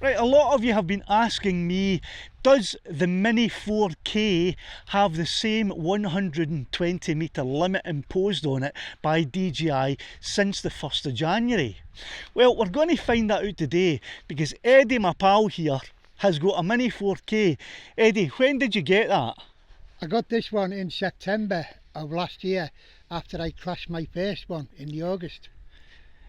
Right, a lot of you have been asking me, does the Mini 4K have the same 120 metre limit imposed on it by DJI since the 1st of January? Well, we're going to find that out today because Eddie, my pal here, has got a Mini 4K. Eddie, when did you get that? I got this one in September of last year after I crashed my first one in the August.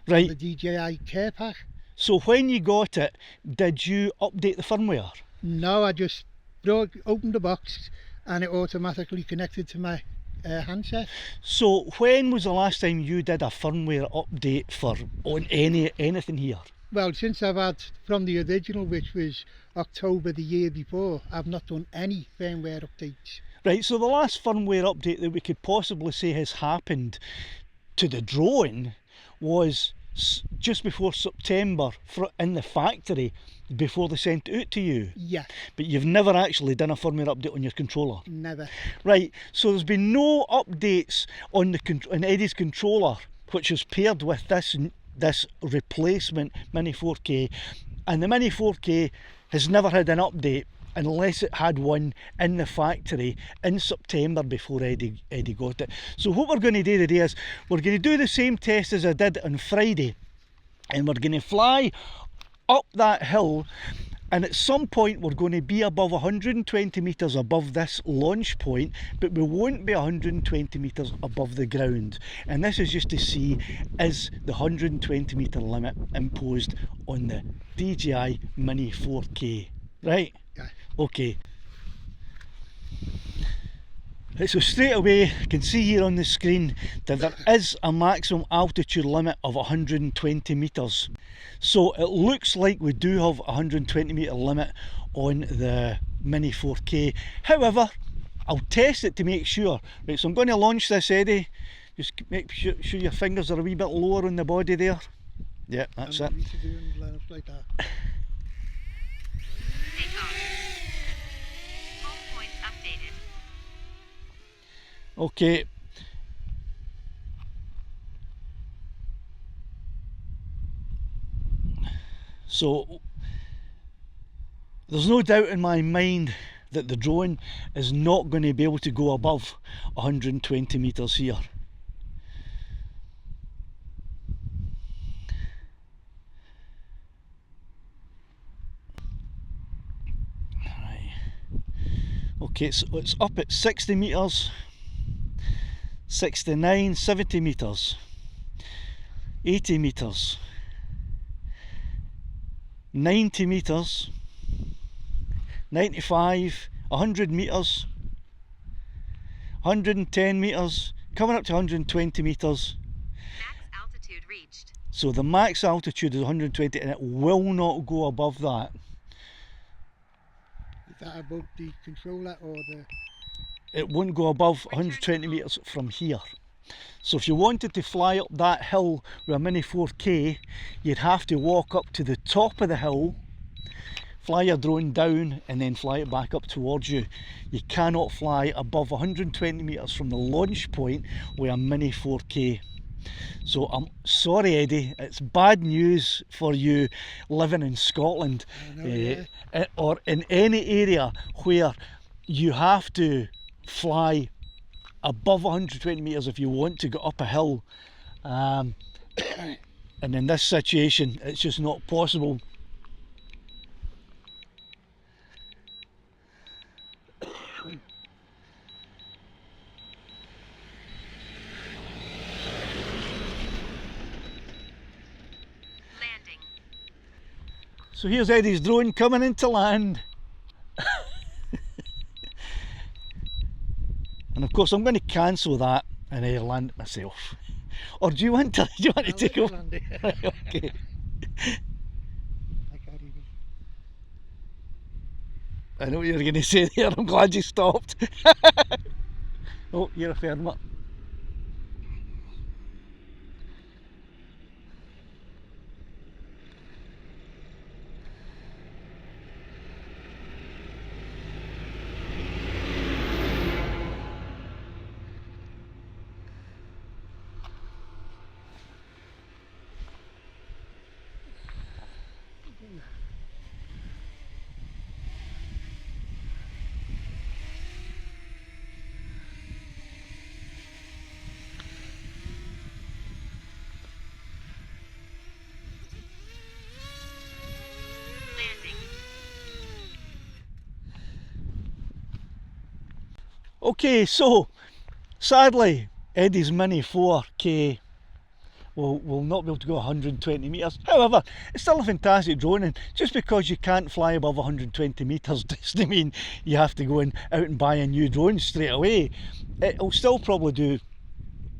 Right. On the DJI Care Pack. So when you got it, did you update the firmware? No, I just opened the box and it automatically connected to my handset. So when was the last time you did a firmware update for on anything here? Well, since I've had from the original, which was October the year before, I've not done any firmware updates. Right, so the last firmware update that we could possibly say has happened to the drone was just before September in the factory before they sent it out to you. Yeah. But you've never actually done a firmware update on your controller? Never. Right, so there's been no updates on Eddie's controller, which is paired with this replacement Mini 4K, and the Mini 4K has never had an update unless it had one in the factory in September before Eddie got it. So what we're going to do today is we're going to do the same test as I did on Friday, and we're going to fly up that hill, and at some point we're going to be above 120 metres above this launch point, but we won't be 120 metres above the ground. And this is just to see, is the 120 metre limit imposed on the DJI Mini 4K, right? Yeah. Okay. Right, so straight away you can see here on the screen that there is a maximum altitude limit of 120 metres. So it looks like we do have a 120 metre limit on the Mini 4K. However, I'll test it to make sure. Right, so I'm going to launch this, Eddie. Just make sure your fingers are a wee bit lower on the body there. Yeah, that's it. Like that. Okay. So there's no doubt in my mind that the drone is not going to be able to go above 120 metres here. Right. Okay, so it's up at 60 metres. 69, 70 metres, 80 metres, 90 metres, 95, 100 metres, 110 metres, coming up to 120 metres. Max altitude reached. So the max altitude is 120 and it will not go above that. Is that above the controller or the... It won't go above 120 metres from here. So if you wanted to fly up that hill with a Mini 4K, you'd have to walk up to the top of the hill, fly your drone down and then fly it back up towards you. You cannot fly above 120 metres from the launch point with a Mini 4K. So I'm sorry, Eddie, it's bad news for you living in Scotland, or in any area where you have to fly above 120 metres if you want to go up a hill, and in this situation it's just not possible. Landing. So here's Eddie's drone coming into land. And of course I'm going to cancel that and land it myself. Or do you want to take over? Right, okay. I can't even... I know what you were going to say there, I'm glad you stopped. Oh, you're a firmer. Okay, so sadly Eddie's Mini 4K will not be able to go 120 metres. However, it's still a fantastic drone, and just because you can't fly above 120 metres doesn't mean you have to go out and buy a new drone straight away. It'll still probably do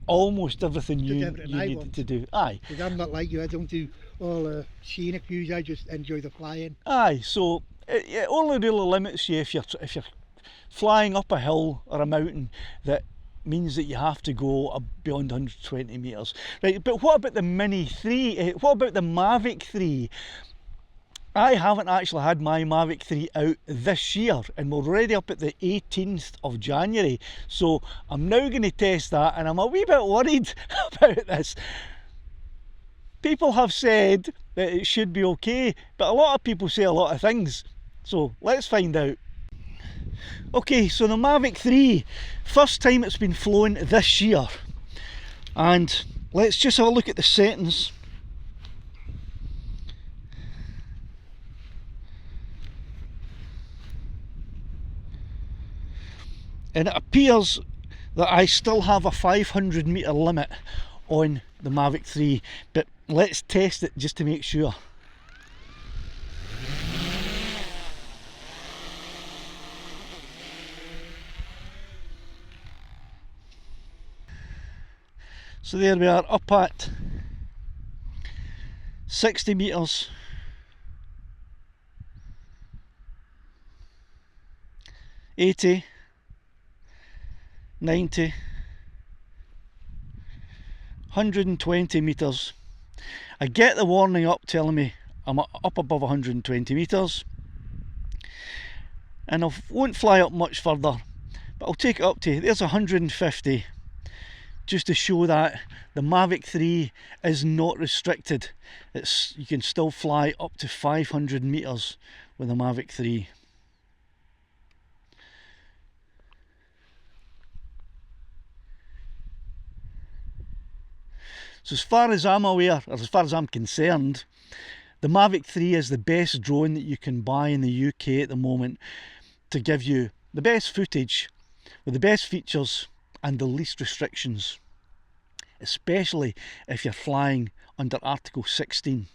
almost everything you need it to do. Aye. Because I'm not like you, I don't do all scenic views, I just enjoy the flying. Aye, so it only really limits you if you're flying up a hill or a mountain that means that you have to go beyond 120 metres. Right, but what about the Mini 3? What about the Mavic 3? I haven't actually had my Mavic 3 out this year, and we're already up at the 18th of January, so I'm now going to test that, and I'm a wee bit worried about this. People have said that it should be okay, but a lot of people say a lot of things, so let's find out. Okay, so the Mavic 3, first time it's been flown this year, and let's just have a look at the settings. And it appears that I still have a 500 metre limit on the Mavic 3, but let's test it just to make sure. So there we are, up at 60 metres, 80, 90, 120 metres. I get the warning up telling me I'm up above 120 metres, and I won't fly up much further, but I'll take it up to, there's 150, just to show that the Mavic 3 is not restricted. You can still fly up to 500 metres with the Mavic 3. So as far as I'm aware, or as far as I'm concerned, the Mavic 3 is the best drone that you can buy in the UK at the moment to give you the best footage, with the best features and the least restrictions, especially if you're flying under Article 16.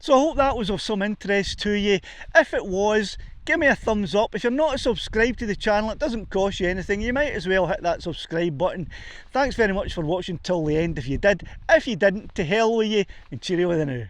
So I hope that was of some interest to you. If it was, give me a thumbs up. If you're not subscribed to the channel, it doesn't cost you anything. You might as well hit that subscribe button. Thanks very much for watching till the end if you did. If you didn't, to hell with you, and cheerio with the now.